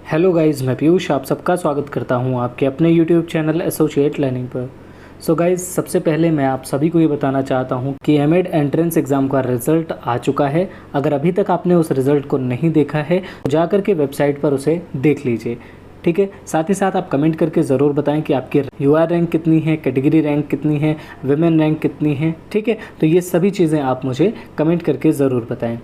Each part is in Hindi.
हेलो गाइस, मैं पीयूष आप सबका स्वागत करता हूं आपके अपने यूट्यूब चैनल एसोसिएट लर्निंग पर। सो गाइस, सबसे पहले मैं आप सभी को ये बताना चाहता हूं कि एमएड एंट्रेंस एग्ज़ाम का रिज़ल्ट आ चुका है। अगर अभी तक आपने उस रिज़ल्ट को नहीं देखा है तो जाकर के वेबसाइट पर उसे देख लीजिए, ठीक है। साथ ही साथ आप कमेंट करके ज़रूर बताएं कि आपकी यूआर रैंक कितनी है, कैटेगरी रैंक कितनी है, विमेन रैंक कितनी है, ठीक है। तो ये सभी चीज़ें आप मुझे कमेंट करके ज़रूर बताएं,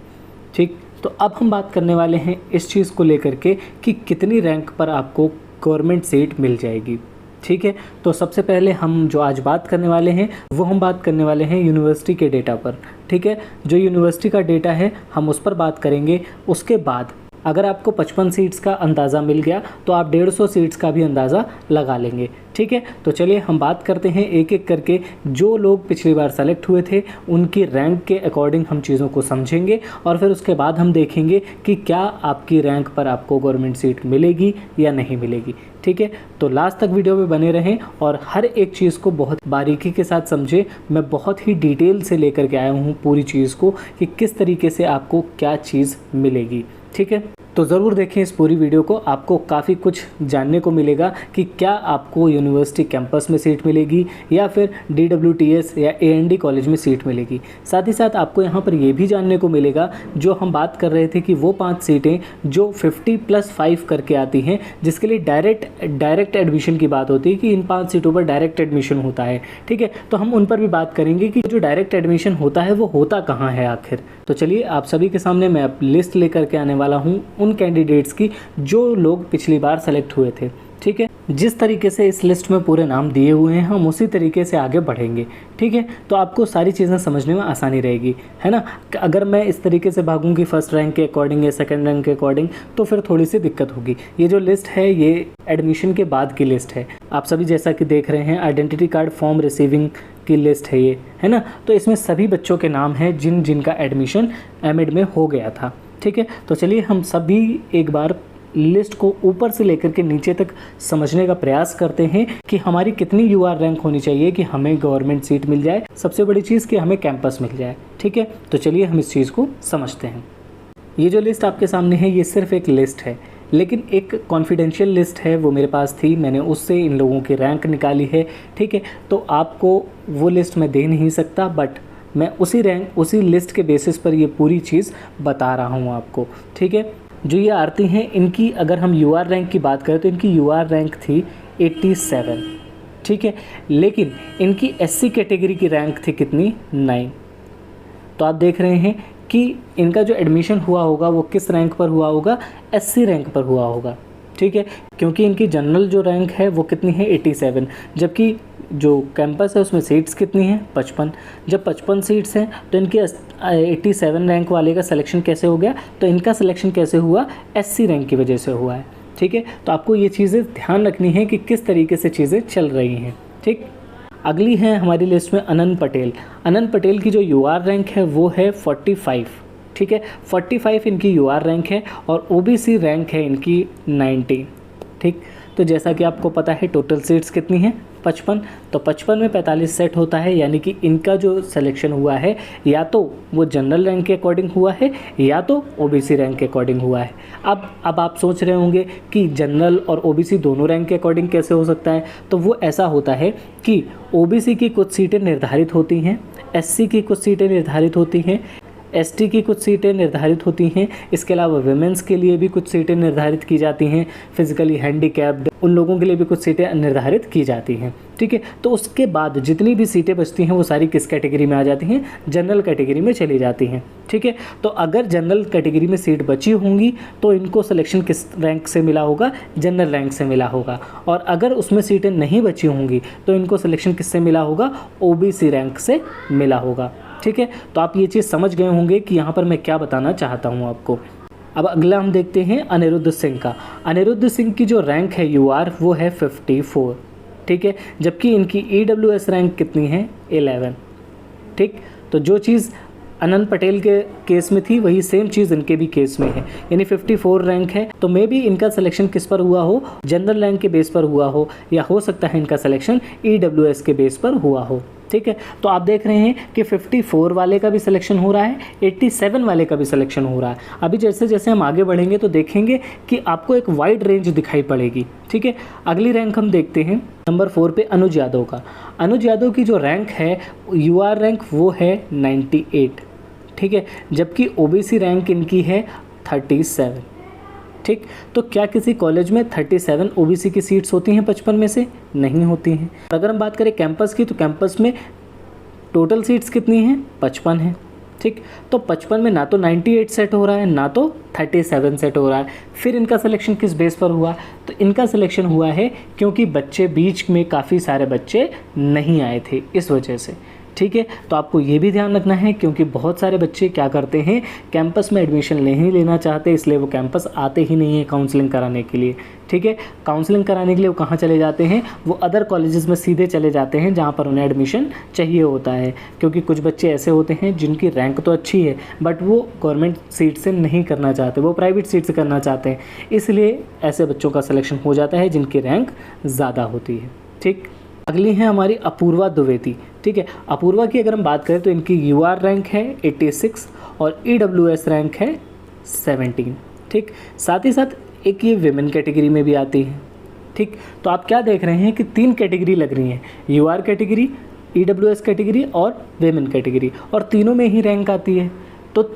ठीक। तो अब हम बात करने वाले हैं इस चीज़ को लेकर के कि कितनी रैंक पर आपको गवर्नमेंट सीट मिल जाएगी, ठीक है। तो सबसे पहले हम जो आज बात करने वाले हैं वो हम बात करने वाले हैं यूनिवर्सिटी के डेटा पर, ठीक है। जो यूनिवर्सिटी का डेटा है हम उस पर बात करेंगे। उसके बाद अगर आपको 55 सीट्स का अंदाज़ा मिल गया तो आप 150 सीट्स का भी अंदाज़ा लगा लेंगे, ठीक है। तो चलिए हम बात करते हैं एक एक करके। जो लोग पिछली बार सेलेक्ट हुए थे उनकी रैंक के अकॉर्डिंग हम चीज़ों को समझेंगे और फिर उसके बाद हम देखेंगे कि क्या आपकी रैंक पर आपको गवर्नमेंट सीट मिलेगी या नहीं मिलेगी, ठीक है। तो लास्ट तक वीडियो में बने रहें और हर एक चीज़ को बहुत बारीकी के साथ समझें। मैं बहुत ही डिटेल से लेकर के आया हूँ पूरी चीज़ को कि किस तरीके से आपको क्या चीज़ मिलेगी, ठीक है। तो ज़रूर देखें इस पूरी वीडियो को, आपको काफ़ी कुछ जानने को मिलेगा कि क्या आपको यूनिवर्सिटी कैंपस में सीट मिलेगी या फिर DWTS या AND कॉलेज में सीट मिलेगी। साथ ही साथ आपको यहाँ पर ये भी जानने को मिलेगा, जो हम बात कर रहे थे कि वो 5 सीटें जो 50+5 करके आती हैं, जिसके लिए डायरेक्ट एडमिशन की बात होती है कि इन 5 सीटों पर डायरेक्ट एडमिशन होता है, ठीक है। तो हम उन पर भी बात करेंगे कि जो डायरेक्ट एडमिशन होता है वो होता कहाँ है आखिर। तो चलिए आप सभी के सामने मैं लिस्ट लेकर के आने वाला हूँ उन कैंडिडेट्स की जो लोग पिछली बार सेलेक्ट हुए थे, ठीक है। जिस तरीके से इस लिस्ट में पूरे नाम दिए हुए हैं हम उसी तरीके से आगे बढ़ेंगे, ठीक है। तो आपको सारी चीज़ें समझने में आसानी रहेगी, है ना। अगर मैं इस तरीके से भागूंगी फर्स्ट रैंक के अकॉर्डिंग या सेकंड रैंक के अकॉर्डिंग तो फिर थोड़ी सी दिक्कत होगी। ये जो लिस्ट है ये एडमिशन के बाद की लिस्ट है। आप सभी जैसा कि देख रहे हैं आइडेंटिटी कार्ड फॉर्म रिसीविंग की लिस्ट है ये, है ना। तो इसमें सभी बच्चों के नाम हैं जिनका एडमिशन एमएड में हो गया था, ठीक है। तो चलिए हम सभी एक बार लिस्ट को ऊपर से लेकर के नीचे तक समझने का प्रयास करते हैं कि हमारी कितनी यूआर रैंक होनी चाहिए कि हमें गवर्नमेंट सीट मिल जाए। सबसे बड़ी चीज़ कि हमें कैंपस मिल जाए, ठीक है। तो चलिए हम इस चीज़ को समझते हैं। ये जो लिस्ट आपके सामने है ये सिर्फ एक लिस्ट है, लेकिन एक कॉन्फिडेंशियल लिस्ट है, वो मेरे पास थी, मैंने उससे इन लोगों की रैंक निकाली है, ठीक है। तो आपको वो लिस्ट मैं दे नहीं सकता, बट मैं उसी लिस्ट के बेसिस पर ये पूरी चीज़ बता रहा हूँ आपको, ठीक है। जो ये आरती हैं इनकी अगर हम यूआर रैंक की बात करें तो इनकी यूआर रैंक थी 87, ठीक है। लेकिन इनकी SC कैटेगरी की रैंक थी कितनी, 9। तो आप देख रहे हैं कि इनका जो एडमिशन हुआ होगा वो किस रैंक पर हुआ होगा, SC रैंक पर हुआ होगा, ठीक है। क्योंकि इनकी जनरल जो रैंक है वो कितनी है, 87, जबकि जो कैंपस है उसमें सीट्स कितनी हैं, 55। जब 55 सीट्स हैं तो इनकी 87 रैंक वाले का सिलेक्शन कैसे हो गया, तो इनका सिलेक्शन कैसे हुआ, SC रैंक की वजह से हुआ है, ठीक है। तो आपको ये चीज़ें ध्यान रखनी है कि किस तरीके से चीज़ें चल रही हैं, ठीक। अगली है हमारी लिस्ट में अनंत पटेल। अनंत पटेल की जो यूआर रैंक है वो है 45, ठीक है। 45 इनकी यूआर रैंक है और OBC रैंक है इनकी 90, ठीक। तो जैसा कि आपको पता है टोटल सीट्स कितनी हैं, 55। तो 55 में 45 सेट होता है, यानी कि इनका जो सिलेक्शन हुआ है या तो वो जनरल रैंक के अकॉर्डिंग हुआ है या तो OBC रैंक के अकॉर्डिंग हुआ है। अब आप सोच रहे होंगे कि जनरल और OBC दोनों रैंक के अकॉर्डिंग कैसे हो सकता है। तो वो ऐसा होता है कि OBC की कुछ सीटें निर्धारित होती हैं, SC की कुछ सीटें निर्धारित होती हैं, ST की कुछ सीटें निर्धारित होती हैं। इसके अलावा वुमेंस के लिए भी कुछ सीटें निर्धारित की जाती हैं, फिजिकली हैंडीकैप्ड उन लोगों के लिए भी कुछ सीटें निर्धारित की जाती हैं, ठीक है। तो उसके बाद जितनी भी सीटें बचती हैं वो सारी किस कैटेगरी में आ जाती हैं, जनरल कैटेगरी में चली जाती हैं, ठीक है। तो अगर जनरल कैटेगरी में सीट बची होंगी तो इनको सिलेक्शन किस रैंक से मिला होगा, जनरल रैंक से मिला होगा। और अगर उसमें सीटें नहीं बची होंगी तो इनको सिलेक्शन किससे मिला होगा, OBC रैंक से मिला होगा, ठीक है। तो आप ये चीज़ समझ गए होंगे कि यहाँ पर मैं क्या बताना चाहता हूँ आपको। अब अगला हम देखते हैं अनिरुद्ध सिंह का। अनिरुद्ध सिंह की जो रैंक है यूआर वो है 54, ठीक है। जबकि इनकी EWS रैंक कितनी है, 11, ठीक। तो जो चीज़ अनंत पटेल के केस में थी वही सेम चीज़ इनके भी केस में है, यानी 54 रैंक है। तो मे भी इनका सिलेक्शन किस पर हुआ हो, जनरल रैंक के बेस पर हुआ हो, या हो सकता है इनका सिलेक्शन EWS के बेस पर हुआ हो, ठीक है। तो आप देख रहे हैं कि 54 वाले का भी सिलेक्शन हो रहा है, 87 वाले का भी सिलेक्शन हो रहा है। अभी जैसे जैसे हम आगे बढ़ेंगे तो देखेंगे कि आपको एक वाइड रेंज दिखाई पड़ेगी, ठीक है। अगली रैंक हम देखते हैं नंबर 4 पे अनुज यादव का। अनुज यादव की जो रैंक है UR रैंक वो है 98, ठीक है, जबकि OBC रैंक इनकी है 37, ठीक। तो क्या किसी कॉलेज में 37 OBC की सीट्स होती हैं 55 में से? नहीं होती हैं। अगर हम बात करें कैंपस की, तो कैंपस में टोटल सीट्स कितनी हैं? 55 हैं, ठीक। तो 55 में ना तो 98 सेट हो रहा है, ना तो 37 सेट हो रहा है। फिर इनका सिलेक्शन किस बेस पर हुआ? तो इनका सिलेक्शन हुआ है क्योंकि बच्चे बीच में काफ़ी सारे बच्चे नहीं आए थे, इस वजह से, ठीक है। तो आपको ये भी ध्यान रखना है क्योंकि बहुत सारे बच्चे क्या करते हैं, कैंपस में एडमिशन नहीं लेना चाहते, इसलिए वो कैंपस आते ही नहीं है काउंसलिंग कराने के लिए, ठीक है। काउंसलिंग कराने के लिए वो कहाँ चले जाते हैं? वो अदर कॉलेजेस में सीधे चले जाते हैं जहाँ पर उन्हें एडमिशन चाहिए होता है, क्योंकि कुछ बच्चे ऐसे होते हैं जिनकी रैंक तो अच्छी है बट वो गवर्नमेंट सीट से नहीं करना चाहते, वो प्राइवेट सीट से करना चाहते हैं, इसलिए ऐसे बच्चों का सिलेक्शन हो जाता है जिनकी रैंक ज़्यादा होती है, ठीक। अगली है हमारी अपूर्वा द्विवेदी, ठीक है। अपूर्वा की अगर हम बात करें तो इनकी UR रैंक है 86 और EWS रैंक है 17, ठीक। साथ ही साथ एक ये विमेन कैटेगरी में भी आती है, ठीक। तो आप क्या देख रहे हैं कि 3 कैटेगरी लग रही हैं, UR कैटेगरी, EWS कैटेगरी और विमेन कैटेगरी, और तीनों में ही रैंक आती है। तो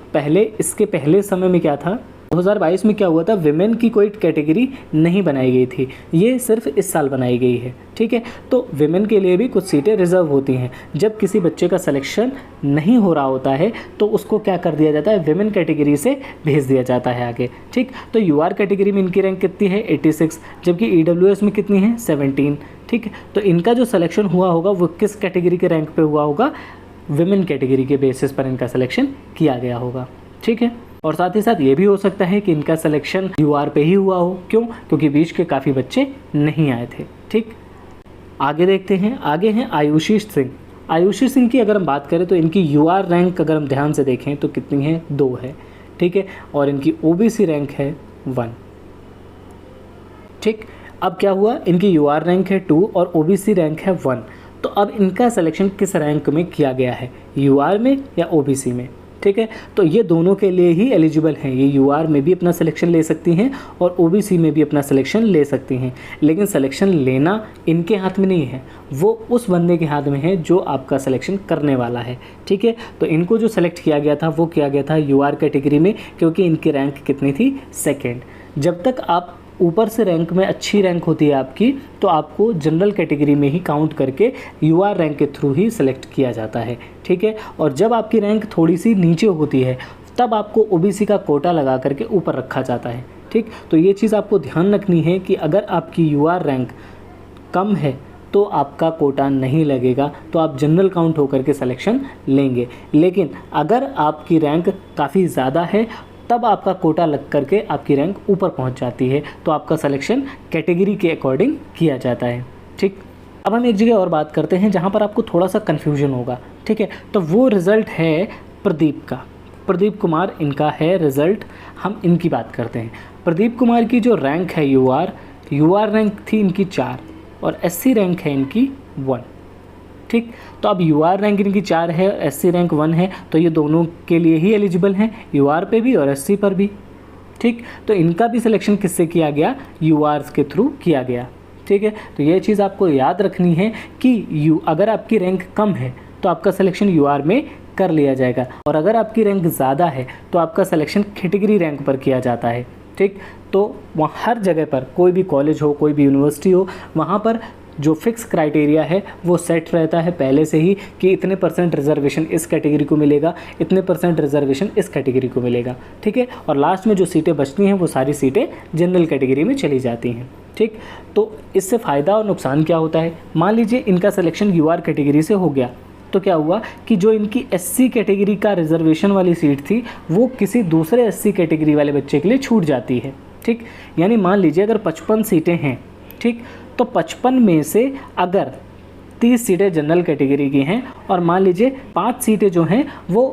इसके पहले समय में क्या था, 2022 में क्या हुआ था, विमेन की कोई कैटेगरी नहीं बनाई गई थी, ये सिर्फ इस साल बनाई गई है, ठीक है। तो विमेन के लिए भी कुछ सीटें रिजर्व होती हैं। जब किसी बच्चे का सिलेक्शन नहीं हो रहा होता है तो उसको क्या कर दिया जाता है, विमेन कैटेगरी से भेज दिया जाता है आगे, ठीक। तो UR कैटेगरी में इनकी रैंक कितनी है? 86, जबकि EWS में कितनी है? 17, ठीक है। तो इनका जो सिलेक्शन हुआ होगा वो किस कैटेगरी के रैंक पे हुआ होगा? विमेन कैटेगरी के बेसिस पर इनका सिलेक्शन किया गया होगा, ठीक है। और साथ ही साथ ये भी हो सकता है कि इनका सिलेक्शन UR पे ही हुआ हो, क्यों? क्योंकि बीच के काफ़ी बच्चे नहीं आए थे, ठीक। आगे देखते हैं, आगे हैं आयुषी सिंह। आयुषी सिंह की अगर हम बात करें तो इनकी UR रैंक अगर हम ध्यान से देखें तो कितनी है? 2 है, ठीक है। और इनकी OBC रैंक है 1, ठीक। अब क्या हुआ, इनकी UR रैंक है 2 और OBC रैंक है 1। तो अब इनका सिलेक्शन किस रैंक में किया गया है, UR में या OBC में, ठीक है। तो ये दोनों के लिए ही एलिजिबल हैं, ये UR में भी अपना सिलेक्शन ले सकती हैं और OBC में भी अपना सिलेक्शन ले सकती हैं, लेकिन सिलेक्शन लेना इनके हाथ में नहीं है, वो उस बंदे के हाथ में है जो आपका सिलेक्शन करने वाला है, ठीक है। तो इनको जो सेलेक्ट किया गया था वो किया गया था UR कैटेगरी में, क्योंकि इनकी रैंक कितनी थी? 2nd। जब तक आप ऊपर से रैंक में अच्छी रैंक होती है आपकी, तो आपको जनरल कैटेगरी में ही काउंट करके UR रैंक के थ्रू ही सिलेक्ट किया जाता है, ठीक है। और जब आपकी रैंक थोड़ी सी नीचे होती है तब आपको OBC का कोटा लगा करके ऊपर रखा जाता है, ठीक। तो ये चीज़ आपको ध्यान रखनी है कि अगर आपकी UR रैंक कम है तो आपका कोटा नहीं लगेगा, तो आप जनरल काउंट होकर के सिलेक्शन लेंगे। लेकिन अगर आपकी रैंक काफ़ी ज़्यादा है तब आपका कोटा लग करके आपकी रैंक ऊपर पहुंच जाती है, तो आपका सिलेक्शन कैटेगरी के अकॉर्डिंग किया जाता है, ठीक। अब हम एक जगह और बात करते हैं जहां पर आपको थोड़ा सा कन्फ्यूजन होगा, ठीक है। तो वो रिज़ल्ट है प्रदीप का, प्रदीप कुमार इनका है रिज़ल्ट। हम इनकी बात करते हैं। प्रदीप कुमार की जो रैंक है UR रैंक थी इनकी 4 और SC रैंक है इनकी 1, ठीक। तो अब UR रैंक इनकी 4 है, SC रैंक 1 है, तो ये दोनों के लिए ही एलिजिबल हैं, UR पे भी और SC पर भी, ठीक। तो इनका भी सिलेक्शन किससे किया गया? UR के थ्रू किया गया, ठीक है। तो ये चीज़ आपको याद रखनी है कि अगर आपकी रैंक कम है तो आपका सिलेक्शन UR में कर लिया जाएगा, और अगर आपकी रैंक ज़्यादा है तो आपका सिलेक्शन कैटेगरी रैंक पर किया जाता है, ठीक। तो वहाँ हर जगह पर कोई भी कॉलेज हो, कोई भी यूनिवर्सिटी हो, वहाँ पर जो फिक्स क्राइटेरिया है वो सेट रहता है पहले से ही कि इतने % रिजर्वेशन इस कैटेगरी को मिलेगा, इतने % रिजर्वेशन इस कैटेगरी को मिलेगा, ठीक है। और लास्ट में जो सीटें बचती हैं वो सारी सीटें जनरल कैटेगरी में चली जाती हैं, ठीक। तो इससे फ़ायदा और नुकसान क्या होता है? मान लीजिए इनका सिलेक्शन UR कैटेगरी से हो गया, तो क्या हुआ कि जो इनकी SC कैटेगरी का रिजर्वेशन वाली सीट थी वो किसी दूसरे SC कैटेगरी वाले बच्चे के लिए छूट जाती है, ठीक। यानी मान लीजिए अगर 55 सीटें हैं, ठीक, तो 55 में से अगर 30 सीटें जनरल कैटेगरी की हैं और मान लीजिए 5 सीटें जो हैं वो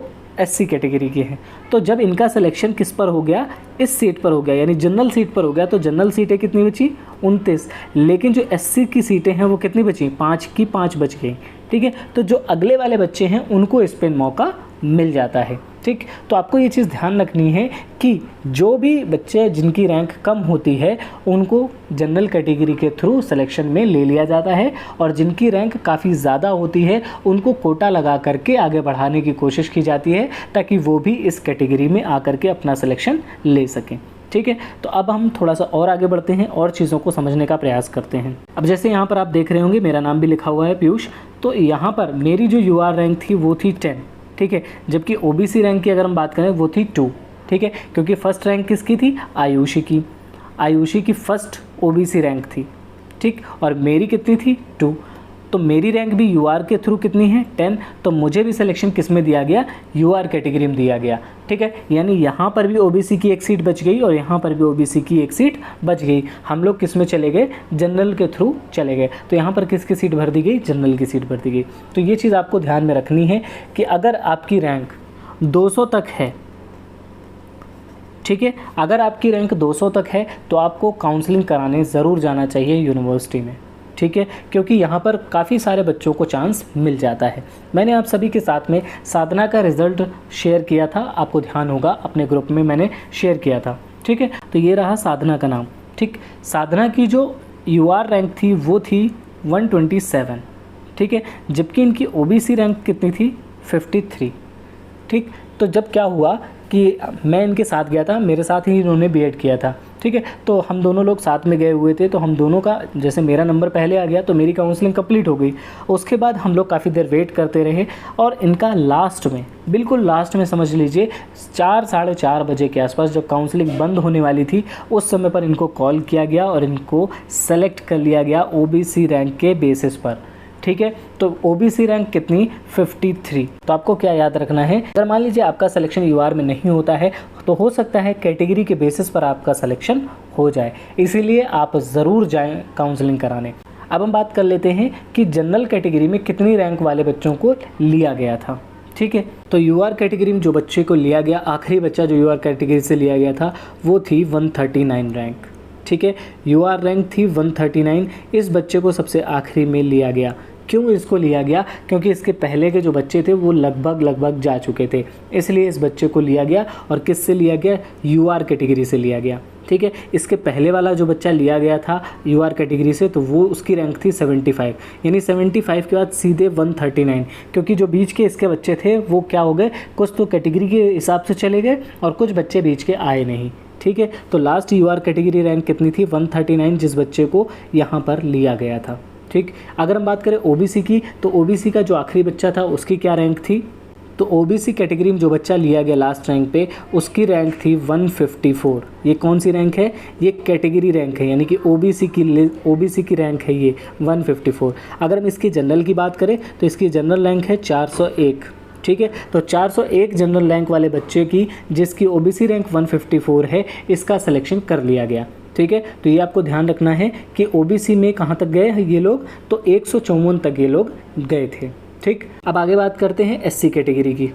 SC कैटेगरी के हैं। तो जब इनका सिलेक्शन किस पर हो गया, इस सीट पर हो गया, यानी जनरल सीट पर हो गया, तो जनरल सीटें कितनी बची, 29। लेकिन जो SC की सीटें हैं वो कितनी बची, 5 की 5 बच गई। ठीक है, तो जो अगले वाले बच्चे हैं उनको इस पर मौका मिल जाता है। ठीक, तो आपको ये चीज़ ध्यान रखनी है कि जो भी बच्चे जिनकी रैंक कम होती है उनको जनरल कैटेगरी के थ्रू सिलेक्शन में ले लिया जाता है, और जिनकी रैंक काफ़ी ज़्यादा होती है उनको कोटा लगा करके आगे बढ़ाने की कोशिश की जाती है, ताकि वो भी इस कैटेगरी में आकर के अपना सिलेक्शन ले सकें। ठीक है, तो अब हम थोड़ा सा और आगे बढ़ते हैं और चीज़ों को समझने का प्रयास करते हैं। अब जैसे यहाँ पर आप देख रहे होंगे मेरा नाम भी लिखा हुआ है पीयूष, तो यहाँ पर मेरी जो UR रैंक थी वो थी 10। ठीक है, जबकि OBC रैंक की अगर हम बात करें वो थी 2। ठीक है, क्योंकि फर्स्ट रैंक किसकी थी, आयुषी की फर्स्ट OBC रैंक थी। ठीक, और मेरी कितनी थी, 2। तो मेरी रैंक भी UR के थ्रू कितनी है, 10। तो मुझे भी सिलेक्शन किस में दिया गया, UR कैटेगरी में दिया गया। ठीक है, यानी यहाँ पर भी OBC की एक सीट बच गई और यहाँ पर भी OBC की एक सीट बच गई। हम लोग किस में चले गए, जनरल के थ्रू चले गए। तो यहाँ पर किसकी सीट भर दी गई, जनरल की सीट भर दी गई। तो ये चीज़ आपको ध्यान में रखनी है कि अगर आपकी रैंक 200 तक है, ठीक है, अगर आपकी रैंक 200 तक है तो आपको काउंसलिंग कराने ज़रूर जाना चाहिए यूनिवर्सिटी में। ठीक है, क्योंकि यहाँ पर काफ़ी सारे बच्चों को चांस मिल जाता है। मैंने आप सभी के साथ में साधना का रिज़ल्ट शेयर किया था, आपको ध्यान होगा, अपने ग्रुप में मैंने शेयर किया था। ठीक है, तो ये रहा साधना का नाम। ठीक, साधना की जो UR रैंक थी वो थी 127। ठीक है, जबकि इनकी OBC रैंक कितनी थी, 53। ठीक, तो जब क्या हुआ कि मैं इनके साथ गया था, मेरे साथ ही इन्होंने B.Ed किया था। ठीक है, तो हम दोनों लोग साथ में गए हुए थे, तो हम दोनों का जैसे मेरा नंबर पहले आ गया तो मेरी काउंसलिंग कंप्लीट हो गई। उसके बाद हम लोग काफ़ी देर वेट करते रहे और इनका लास्ट में, बिल्कुल लास्ट में समझ लीजिए 4 साढ़े 4 बजे के आसपास जब काउंसलिंग बंद होने वाली थी, उस समय पर इनको कॉल किया गया और इनको सेलेक्ट कर लिया गया OBC रैंक के बेसिस पर। ठीक है, तो OBC रैंक कितनी, 53। तो आपको क्या याद रखना है, अगर मान लीजिए आपका सिलेक्शन UR में नहीं होता है तो हो सकता है कैटेगरी के बेसिस पर आपका सिलेक्शन हो जाए, इसीलिए आप ज़रूर जाएं काउंसलिंग कराने। अब हम बात कर लेते हैं कि जनरल कैटेगरी में कितनी रैंक वाले बच्चों को लिया गया था। ठीक है, तो UR कैटेगरी में जो बच्चे को लिया गया, आखिरी बच्चा जो UR कैटेगरी से लिया गया था वो थी 139 रैंक। ठीक है, UR रैंक थी 139, इस बच्चे को सबसे आखिरी में लिया गया। क्यों इसको लिया गया, क्योंकि इसके पहले के जो बच्चे थे वो लगभग जा चुके थे, इसलिए इस बच्चे को लिया गया। और किससे लिया गया, UR कैटेगरी से लिया गया। ठीक है, इसके पहले वाला जो बच्चा लिया गया था UR कैटेगरी से, तो वो उसकी रैंक थी 75, यानी 75 के बाद सीधे 139, क्योंकि जो बीच के इसके बच्चे थे वो क्या हो गए, कुछ तो कैटेगरी के हिसाब से चले गए और कुछ बच्चे बीच के आए नहीं। ठीक है, तो लास्ट UR कैटेगरी रैंक कितनी थी, 139, जिस बच्चे को यहाँ पर लिया गया था। ठीक, अगर हम बात करें OBC की, तो OBC का जो आखिरी बच्चा था उसकी क्या रैंक थी, तो OBC कैटेगरी में जो बच्चा लिया गया लास्ट रैंक पे, उसकी रैंक थी 154। ये कौन सी रैंक है, ये कैटेगरी रैंक है, यानी कि OBC की रैंक है ये 154। अगर हम इसकी जनरल की बात करें तो इसकी जनरल रैंक है 401। ठीक है, तो 401 जनरल रैंक वाले बच्चे की, जिसकी OBC रैंक 154 है, इसका सिलेक्शन कर लिया गया। ठीक है, तो ये आपको ध्यान रखना है कि OBC में कहाँ तक गए हैं ये लोग, तो 154 तक ये लोग गए थे। ठीक, अब आगे बात करते हैं SC कैटेगरी की।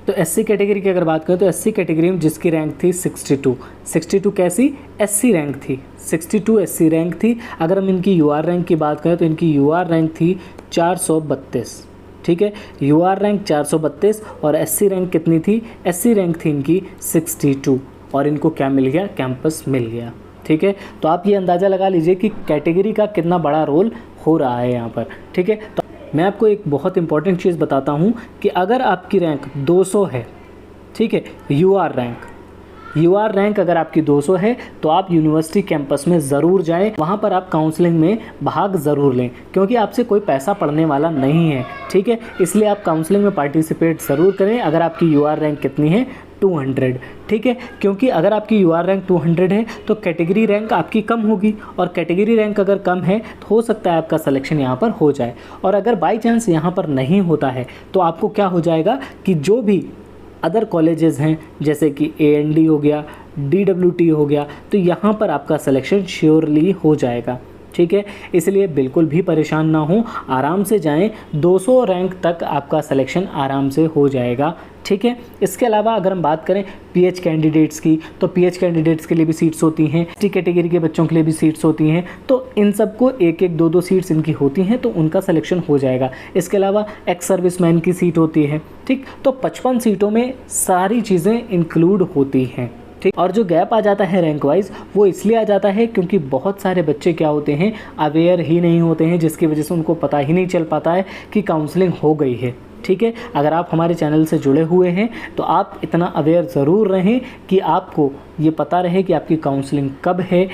तो SC कैटेगरी की अगर बात करें तो SC कैटेगरी में जिसकी रैंक थी 62 कैसी, SC रैंक थी, 62 SC रैंक थी। अगर हम इनकी UR रैंक की बात करें तो इनकी UR रैंक थी 432। ठीक है, UR रैंक 432 और SC रैंक कितनी थी, SC रैंक थी इनकी 62, और इनको क्या मिल गया, कैंपस मिल गया। ठीक है, तो आप ये अंदाज़ा लगा लीजिए कि कैटेगरी का कितना बड़ा रोल हो रहा है यहाँ पर। ठीक है, तो मैं आपको एक बहुत इंपॉर्टेंट चीज़ बताता हूँ कि अगर आपकी रैंक 200 है, ठीक है, UR रैंक अगर आपकी 200 है तो आप यूनिवर्सिटी कैंपस में ज़रूर जाएं, वहाँ पर आप काउंसलिंग में भाग ज़रूर लें, क्योंकि आपसे कोई पैसा पड़ने वाला नहीं है। ठीक है, इसलिए आप काउंसलिंग में पार्टिसिपेट ज़रूर करें। अगर आपकी UR रैंक कितनी है, 200। ठीक है, क्योंकि अगर आपकी UR रैंक 200 है तो कैटेगरी रैंक आपकी कम होगी, और कैटेगरी रैंक अगर कम है तो हो सकता है आपका सिलेक्शन यहाँ पर हो जाए। और अगर बाई चांस यहाँ पर नहीं होता है तो आपको क्या हो जाएगा कि जो भी अदर कॉलेजेस हैं, जैसे कि AND हो गया, DWT हो गया, तो यहाँ पर आपका सिलेक्शन श्योरली हो जाएगा। ठीक है, इसलिए बिल्कुल भी परेशान ना हो, आराम से जाएं, 200 रैंक तक आपका सिलेक्शन आराम से हो जाएगा। ठीक है, इसके अलावा अगर हम बात करें पीएच कैंडिडेट्स की, तो पीएच कैंडिडेट्स के लिए भी सीट्स होती हैं, एसटी कैटेगरी के बच्चों के लिए भी सीट्स होती हैं, तो इन सबको एक एक दो सीट्स इनकी होती हैं, तो उनका सिलेक्शन हो जाएगा। इसके अलावा एक्स सर्विसमैन की सीट होती है। ठीक, तो 55 सीटों में सारी चीज़ें इंक्लूड होती हैं। ठीक, और जो गैप आ जाता है रैंक वाइज, वो इसलिए आ जाता है क्योंकि बहुत सारे बच्चे क्या होते हैं, अवेयर ही नहीं होते हैं, जिसकी वजह से उनको पता ही नहीं चल पाता है कि काउंसलिंग हो गई है। ठीक है, अगर आप हमारे चैनल से जुड़े हुए हैं तो आप इतना अवेयर ज़रूर रहें कि आपको ये पता रहे कि आपकी काउंसलिंग कब है,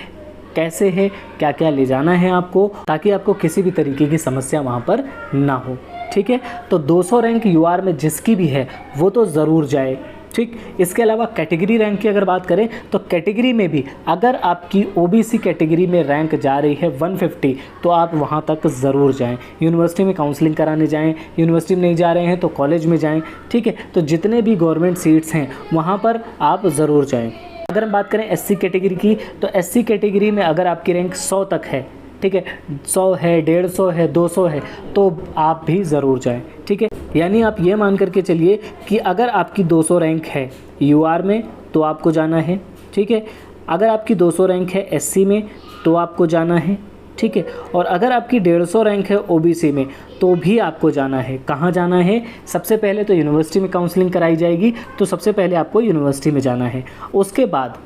कैसे है, क्या क्या ले जाना है आपको, ताकि आपको किसी भी तरीके की समस्या वहाँ पर ना हो। ठीक है, तो 200 रैंक यूआर में जिसकी भी है वो तो ज़रूर जाए। ठीक, इसके अलावा कैटेगरी रैंक की अगर बात करें तो कैटेगरी में भी अगर आपकी ओबीसी कैटेगरी में रैंक जा रही है 150, तो आप वहां तक ज़रूर जाएं। यूनिवर्सिटी में काउंसलिंग कराने जाएं, यूनिवर्सिटी में नहीं जा रहे हैं तो कॉलेज में जाएं। ठीक है, तो जितने भी गवर्नमेंट सीट्स हैं वहां पर आप ज़रूर जाएं। अगर हम बात करें एससी कैटेगरी की, तो एससी कैटेगरी में अगर आपकी रैंक 100 तक है, ठीक है, 100 है, 150 है, 200 है, तो आप भी ज़रूर जाएं। ठीक है, यानी आप ये मान करके चलिए कि अगर आपकी 200 रैंक है यूआर में तो आपको जाना है। ठीक है, अगर आपकी 200 रैंक है एससी में तो आपको जाना है। ठीक है, और अगर आपकी 150 रैंक है ओबीसी में तो भी आपको जाना है। कहाँ जाना है? सबसे पहले तो यूनिवर्सिटी में काउंसलिंग कराई जाएगी, तो सबसे पहले आपको यूनिवर्सिटी में जाना है। उसके बाद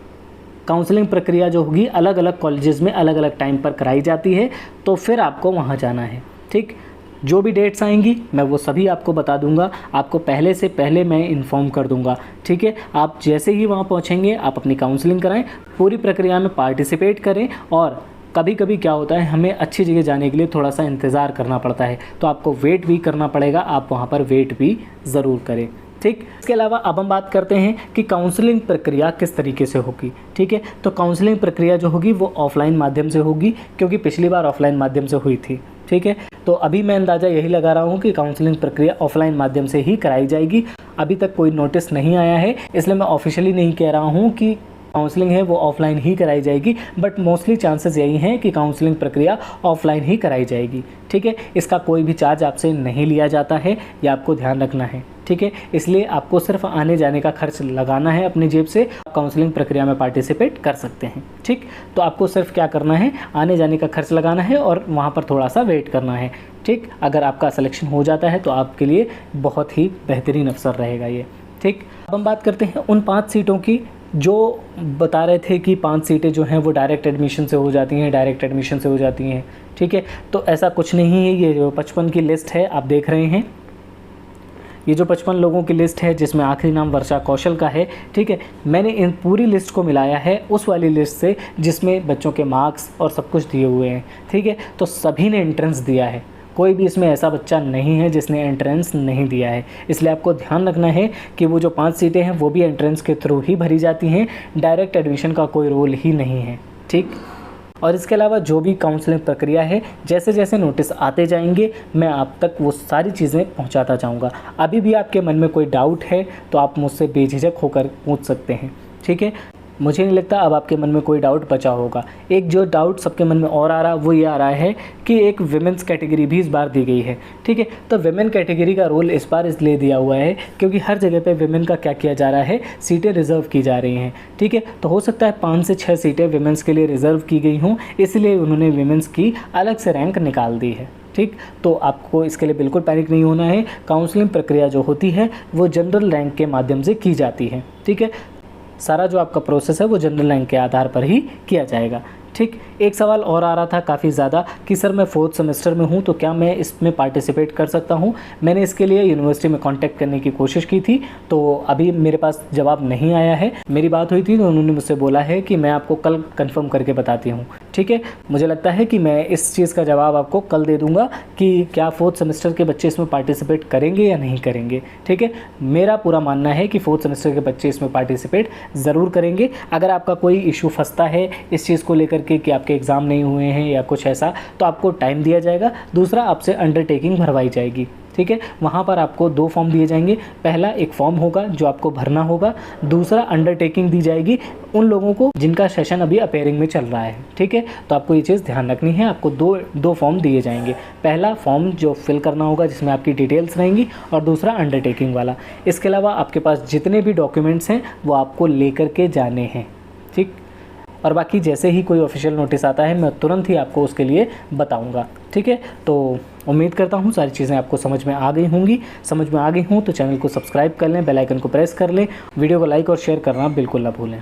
काउंसलिंग प्रक्रिया जो होगी अलग अलग कॉलेजेस में अलग अलग टाइम पर कराई जाती है, तो फिर आपको वहाँ जाना है। ठीक, जो भी डेट्स आएंगी मैं वो सभी आपको बता दूंगा, आपको पहले से पहले मैं इन्फॉर्म कर दूंगा। ठीक है, आप जैसे ही वहाँ पहुँचेंगे आप अपनी काउंसलिंग कराएं, पूरी प्रक्रिया में पार्टिसिपेट करें। और कभी कभी क्या होता है, हमें अच्छी जगह जाने के लिए थोड़ा सा इंतज़ार करना पड़ता है, तो आपको वेट भी करना पड़ेगा, आप वहाँ पर वेट भी ज़रूर करें। ठीक, इसके अलावा अब हम बात करते हैं कि काउंसलिंग प्रक्रिया किस तरीके से होगी। ठीक है, तो काउंसलिंग प्रक्रिया जो होगी वो ऑफलाइन माध्यम से होगी, क्योंकि पिछली बार ऑफलाइन माध्यम से हुई थी। ठीक है, तो अभी मैं अंदाज़ा यही लगा रहा हूँ कि काउंसलिंग प्रक्रिया ऑफलाइन माध्यम से ही कराई जाएगी। अभी तक कोई नोटिस नहीं आया है, इसलिए मैं ऑफिशियली नहीं कह रहा हूँ कि काउंसलिंग है वो ऑफलाइन ही कराई जाएगी, बट मोस्टली चांसेस यही हैं कि काउंसलिंग प्रक्रिया ऑफलाइन ही कराई जाएगी। ठीक है, इसका कोई भी चार्ज आपसे नहीं लिया जाता है, ये आपको ध्यान रखना है। ठीक है, इसलिए आपको सिर्फ आने जाने का खर्च लगाना है अपनी जेब से, काउंसलिंग प्रक्रिया में पार्टिसिपेट कर सकते हैं। ठीक, तो आपको सिर्फ क्या करना है, आने जाने का खर्च लगाना है और वहाँ पर थोड़ा सा वेट करना है। ठीक, अगर आपका सिलेक्शन हो जाता है तो आपके लिए बहुत ही बेहतरीन अवसर रहेगा ये। ठीक, अब हम बात करते हैं उन 5 सीटों की जो बता रहे थे कि 5 सीटें जो हैं वो डायरेक्ट एडमिशन से हो जाती हैं, डायरेक्ट एडमिशन से हो जाती हैं। ठीक है, तो ऐसा कुछ नहीं है। ये जो 55 की लिस्ट है आप देख रहे हैं, ये जो 55 लोगों की लिस्ट है जिसमें आखिरी नाम वर्षा कौशल का है। ठीक है, मैंने इन पूरी लिस्ट को मिलाया है उस वाली लिस्ट से जिसमें बच्चों के मार्क्स और सब कुछ दिए हुए हैं। ठीक है, तो सभी ने एंट्रेंस दिया है, कोई भी इसमें ऐसा बच्चा नहीं है जिसने एंट्रेंस नहीं दिया है। इसलिए आपको ध्यान रखना है कि वो जो 5 सीटें हैं वो भी एंट्रेंस के थ्रू ही भरी जाती हैं, डायरेक्ट एडमिशन का कोई रोल ही नहीं है। ठीक, और इसके अलावा जो भी काउंसलिंग प्रक्रिया है, जैसे जैसे नोटिस आते जाएंगे मैं आप तक वो सारी चीज़ें पहुंचाता जाऊंगा। अभी भी आपके मन में कोई डाउट है तो आप मुझसे बेझिझक होकर पूछ सकते हैं। ठीक है, मुझे नहीं लगता अब आपके मन में कोई डाउट बचा होगा। एक जो डाउट सबके मन में और आ रहा वो ये आ रहा है कि एक विमेंस कैटेगरी भी इस बार दी गई है। ठीक है, तो विमेन कैटेगरी का रोल इस बार इसलिए दिया हुआ है क्योंकि हर जगह पे विमेन का क्या किया जा रहा है, सीटें रिज़र्व की जा रही हैं। ठीक है, तो हो सकता है 5 से 6 सीटें विमेंस के लिए रिज़र्व की गई हों, इसलिए उन्होंने विमेंस की अलग से रैंक निकाल दी है। ठीक, तो आपको इसके लिए बिल्कुल पैनिक नहीं होना है। काउंसलिंग प्रक्रिया जो होती है वो जनरल रैंक के माध्यम से की जाती है। ठीक है, सारा जो आपका प्रोसेस है वो जनरल रैंक के आधार पर ही किया जाएगा। ठीक, एक सवाल और आ रहा था काफ़ी ज़्यादा कि सर मैं 4th सेमेस्टर में हूँ तो क्या मैं इसमें पार्टिसिपेट कर सकता हूँ। मैंने इसके लिए यूनिवर्सिटी में कांटेक्ट करने की कोशिश की थी, तो अभी मेरे पास जवाब नहीं आया है। मेरी बात हुई थी तो उन्होंने मुझसे बोला है कि मैं आपको कल कंफर्म करके बताती हूँ। ठीक है, मुझे लगता है कि मैं इस चीज़ का जवाब आपको कल दे दूँगा कि क्या 4th सेमेस्टर के बच्चे इसमें पार्टिसिपेट करेंगे या नहीं करेंगे। ठीक है, मेरा पूरा मानना है कि 4th सेमेस्टर के बच्चे इसमें पार्टिसिपेट ज़रूर करेंगे। अगर आपका कोई इशू फंसता है इस चीज़ को लेकर के कि आपके एग्ज़ाम नहीं हुए हैं या कुछ ऐसा, तो आपको टाइम दिया जाएगा। दूसरा, आपसे अंडरटेकिंग भरवाई जाएगी। ठीक है। वहाँ पर आपको 2 फॉर्म दिए जाएंगे। पहला एक फॉर्म होगा जो आपको भरना होगा, दूसरा अंडरटेकिंग दी जाएगी उन लोगों को जिनका सेशन अभी अपेयरिंग में चल रहा है, ठीक है। तो आपको ये चीज़ ध्यान रखनी है, आपको दो फॉर्म दिए जाएंगे। पहला फॉर्म जो फिल करना होगा जिसमें आपकी डिटेल्स रहेंगी, और दूसरा अंडरटेकिंग वाला। इसके अलावा आपके पास जितने भी डॉक्यूमेंट्स हैं वो आपको लेकर के जाने हैं, ठीक। और बाकी जैसे ही कोई ऑफिशियल नोटिस आता है मैं तुरंत ही आपको उसके लिए बताऊंगा, ठीक है। तो उम्मीद करता हूँ सारी चीज़ें आपको समझ में आ गई होंगी। समझ में आ गई हूँ तो चैनल को सब्सक्राइब कर लें, बेल आइकन को प्रेस कर लें, वीडियो को लाइक और शेयर करना बिल्कुल ना भूलें।